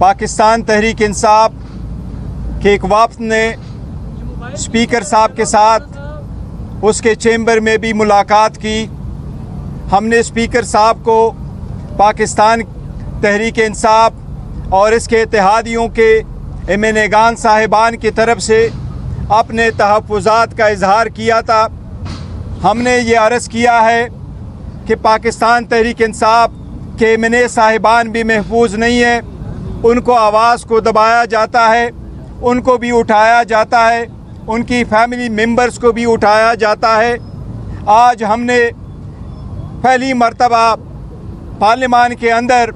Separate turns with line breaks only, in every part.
पाकिस्तान तहरीक इंसाफ के एक वफ्द ने स्पीकर साहब के साथ उसके चैम्बर में भी मुलाकात की। हमने स्पीकर साहब को पाकिस्तान तहरीक इंसाफ और इसके इत्तेहादियों के एमएनएगान साहिबान की तरफ से अपने तहफ़्फ़ुज़ात का इजहार किया था। हमने ये अर्ज़ किया है कि पाकिस्तान तहरीक इंसाफ के एमएनए साहिबान भी महफूज नहीं है, उनको आवाज़ को दबाया जाता है, उनको भी उठाया जाता है, उनकी फैमिली मेंबर्स को भी उठाया जाता है। आज हमने पहली मर्तबा पार्लियामान के अंदर,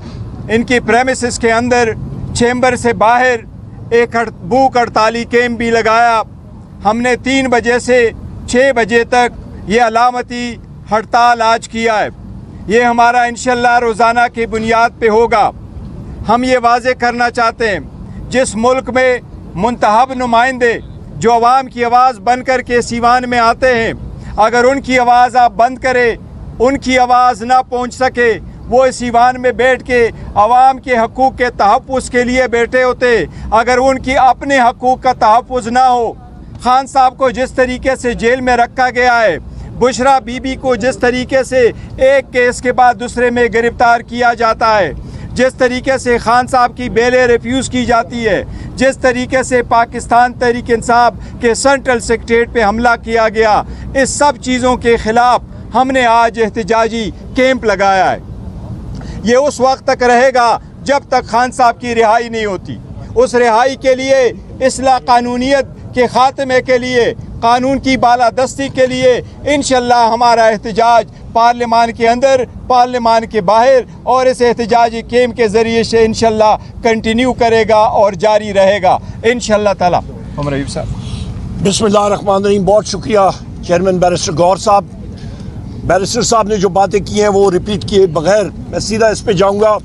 इनकी प्रेमिसेस के अंदर, चैम्बर से बाहर एक भूख हड़ताली कैंप भी लगाया। हमने 3 बजे से 6 बजे तक ये अलामती हड़ताल आज किया है। ये हमारा इंशाअल्लाह रोज़ाना की बुनियाद पे होगा। हम ये वाज़े करना चाहते हैं, जिस मुल्क में मुंतखब नुमाइंदे जो अवाम की आवाज़ बन कर के सीवान में आते हैं, अगर उनकी आवाज़ आप बंद करें, उनकी आवाज़ ना पहुंच सके, वो इस सीवान में बैठ के अवाम के हकूक़ के तहफ़्फ़ुज़ के लिए बैठे होते। अगर उनकी अपने हकूक़ का तहफ़्फ़ुज़ ना हो, खान साहब को जिस तरीके से जेल में रखा गया है, बुशरा बीबी को जिस तरीके से एक केस के बाद दूसरे में गिरफ्तार किया जाता है, जिस तरीके से खान साहब की बेलें रिफ्यूज़ की जाती है, जिस तरीके से पाकिस्तान तहरीक इंसाफ के सेंट्रल सेक्रेटेरिएट पे हमला किया गया, इस सब चीज़ों के ख़िलाफ़ हमने आज एहतजाजी कैंप लगाया है। ये उस वक्त तक रहेगा जब तक खान साहब की रिहाई नहीं होती। उस रिहाई के लिए, इस्लाह कानूनियत के ख़ात्मे के लिए, कानून की बालादस्ती के लिए इंशाअल्लाह हमारा एहतजाज पार्लियामान के अंदर, पार्लियामान के बाहर और इस एहतजाजी कैंप के ज़रिए से इंशाअल्लाह कंटिन्यू करेगा और जारी रहेगा इंशाअल्लाह ताला। रहीम साहब।
बिस्मिल्लाहिर्रहमानिर्रहीम। बहुत शुक्रिया चेयरमैन बैरिस्टर गौहर साहब। बैरिस्टर साहब ने जो बातें की हैं वो रिपीट किए बगैर मैं सीधा इस पे जाऊँगा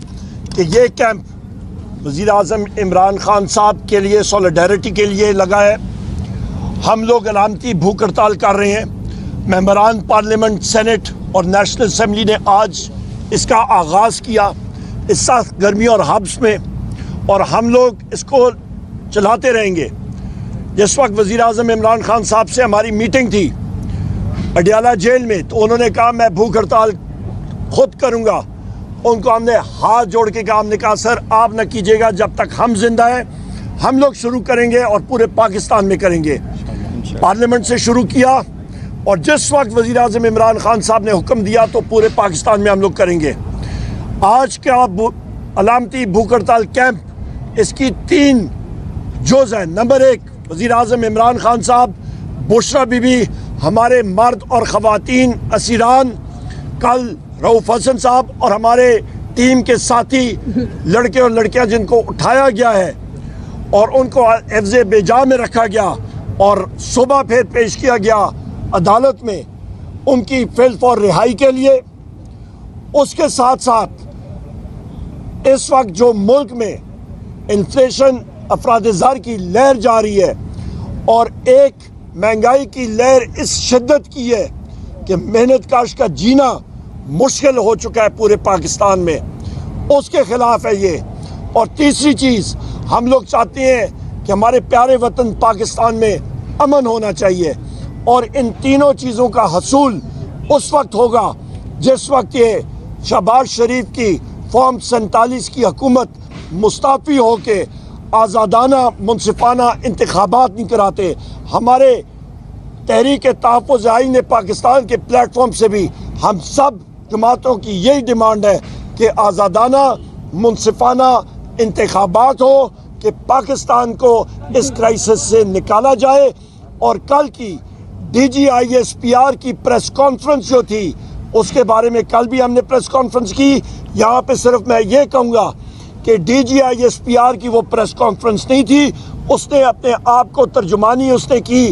कि ये कैंप वज़ीर आज़म इमरान खान साहब के लिए सॉलिडारिटी के लिए लगा है। हम लोग अलामती भूख हड़ताल कर रहे हैं। मेंबरान पार्लियामेंट, सेनेट और नेशनल असम्बली ने आज इसका आगाज़ किया इस सख्त गर्मी और हब्स में, और हम लोग इसको चलाते रहेंगे। जिस वक्त वज़ीर आज़म इमरान खान साहब से हमारी मीटिंग थी अडियाला जेल में, तो उन्होंने कहा मैं भूख हड़ताल खुद करूँगा। उनको हमने हाथ जोड़ के कहा, हमने कहा सर आप न कीजिएगा, जब तक हम जिंदा हैं हम लोग शुरू करेंगे और पूरे पाकिस्तान में करेंगे। पार्लियामेंट से शुरू किया और जिस वक्त वज़ीर आज़म इमरान खान साहब ने हुक्म दिया तो पूरे पाकिस्तान में हम लोग करेंगे। आज का अलामती भूख हड़ताल कैंप, इसकी 3 जुज़ हैं। नंबर 1, वज़ीर आज़म इमरान खान साहब, बुशरा बीबी, हमारे मर्द और ख़वातीन असीरान, कल रऊफ़ हसन साहब और हमारे टीम के साथी लड़के और लड़कियां जिनको उठाया गया है और उनको हिफ्ज़े बेजा में रखा गया और सुबह फिर पेश किया गया अदालत में, उनकी फिल फॉर रिहाई के लिए। उसके साथ साथ इस वक्त जो मुल्क में इन्फ्लेशन, अफराद-ए-ज़र की लहर जा रही है और एक महंगाई की लहर इस शिद्दत की है कि मेहनत काश का जीना मुश्किल हो चुका है पूरे पाकिस्तान में, उसके ख़िलाफ़ है ये। और तीसरी चीज़, हम लोग चाहते हैं कि हमारे प्यारे वतन पाकिस्तान में अमन होना चाहिए, और इन तीनों चीज़ों का हसूल उस वक्त होगा जिस वक्त ये शहबाज शरीफ की फॉर्म 47 की हुकूमत मुस्ताफ़ी हो के आज़ादाना मुनसिफाना इंतखाबात नहीं कराते। हमारे तहरीक तहफ़्फ़ुज़ आईन पाकिस्तान के प्लेटफॉर्म से भी हम सब जमातों की यही डिमांड है कि आज़ादाना मुनसिफाना इंतखाबात हो, कि पाकिस्तान को इस क्राइसिस से निकाला जाए। और कल की DGISPR की प्रेस कॉन्फ्रेंस जो थी, उसके बारे में कल भी हमने प्रेस कॉन्फ्रेंस की। यहाँ पे सिर्फ मैं ये कहूँगा कि DGISPR की वो प्रेस कॉन्फ्रेंस नहीं थी, उसने अपने आप को तर्जुमानी उसने की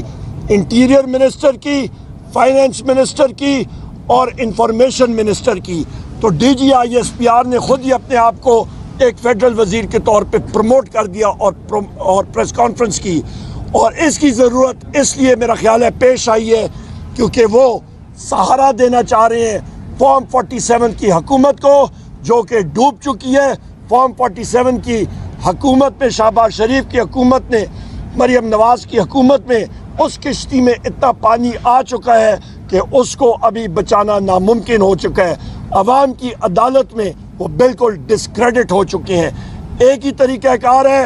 इंटीरियर मिनिस्टर की, फाइनेंस मिनिस्टर की और इंफॉर्मेशन मिनिस्टर की। तो DGISPR ने खुद ही अपने आप को एक फेडरल वजीर के तौर पे प्रमोट कर दिया और प्रेस कॉन्फ्रेंस की। और इसकी ज़रूरत इसलिए मेरा ख्याल है पेश आई है क्योंकि वो सहारा देना चाह रहे हैं फॉर्म 47 की हुकूमत को, जो कि डूब चुकी है। फॉर्म 47 की حکومت میں شہباز شریف کی حکومت نے مریم نواز کی حکومت میں اس کشتی میں اتنا پانی آ چکا ہے کہ اس کو ابھی بچانا ناممکن ہو چکا ہے. عوام کی عدالت میں وہ بالکل ڈسکریڈٹ ہو چکے ہیں. ایک ہی طریقہ کار ہے,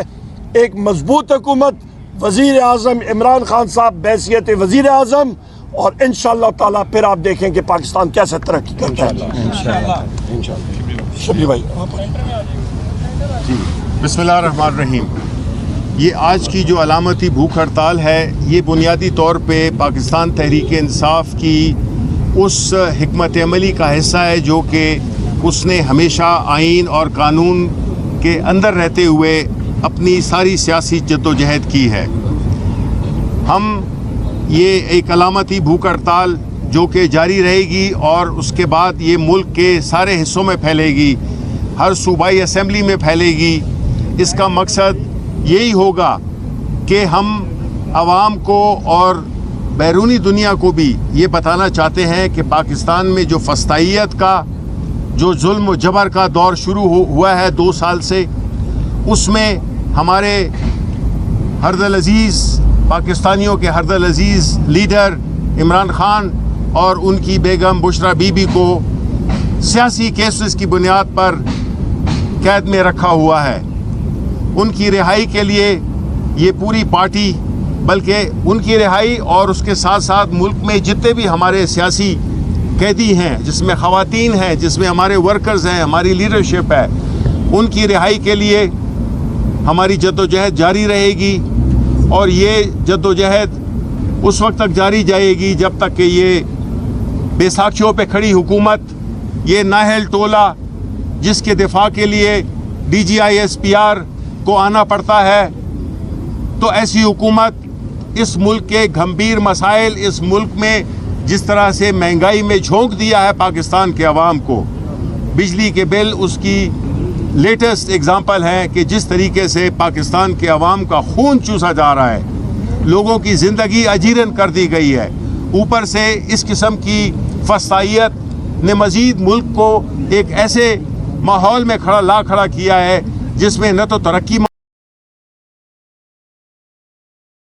ایک مضبوط حکومت, وزیر اعظم عمران خان صاحب بحیثیت وزیر اعظم, اور انشاءاللہ تعالیٰ پھر آپ دیکھیں کہ پاکستان کیسے ترقی کرتا ہے. شکریہ بھائی.
بسم اللہ الرحمن الرحیم. یہ آج کی جو علامتی بھوک ہڑتال ہے یہ بنیادی طور پہ پاکستان تحریک انصاف کی اس حکمت عملی کا حصہ ہے جو کہ اس نے ہمیشہ آئین اور قانون کے اندر رہتے ہوئے اپنی ساری سیاسی جدوجہد کی ہے. ہم یہ ایک علامتی بھوک ہڑتال جو کہ جاری رہے گی اور اس کے بعد یہ ملک کے سارے حصوں میں پھیلے گی, ہر صوبائی اسمبلی میں پھیلے گی. اس کا مقصد یہی ہوگا کہ ہم عوام کو اور بیرونی دنیا کو بھی یہ بتانا چاہتے ہیں کہ پاکستان میں جو فسطائیت کا, جو ظلم و جبر کا دور شروع ہوا ہے 2 سال سے, اس میں ہمارے ہردل عزیز, پاکستانیوں کے ہردل عزیز لیڈر عمران خان اور ان کی بیگم بشرا بی بی کو سیاسی کیسز کی بنیاد پر قید میں رکھا ہوا ہے. ان کی رہائی کے لیے یہ پوری پارٹی, بلکہ ان کی رہائی اور اس کے ساتھ ساتھ ملک میں جتنے بھی ہمارے سیاسی قیدی ہیں, جس میں خواتین ہیں, جس میں ہمارے ورکرز ہیں, ہماری لیڈرشپ ہے, ان کی رہائی کے لیے ہماری جدوجہد جاری رہے گی. اور یہ جدوجہد اس وقت تک جاری جائے گی جب تک کہ یہ بیساکھیوں پہ کھڑی حکومت, یہ نااہل ٹولہ جس کے دفاع کے لیے DGI-SPR کو آنا پڑتا ہے, تو ایسی حکومت اس ملک کے گھمبیر مسائل, اس ملک میں جس طرح سے مہنگائی میں جھونک دیا ہے پاکستان کے عوام کو, بجلی کے بل اس کی لیٹسٹ اگزامپل ہے کہ جس طریقے سے پاکستان کے عوام کا خون چوسا جا رہا ہے, لوگوں کی زندگی اجیرن کر دی گئی ہے. اوپر سے اس قسم کی فسطائیت نے مزید ملک کو ایک ایسے ماحول میں کھڑا کیا ہے جس میں نہ تو ترقی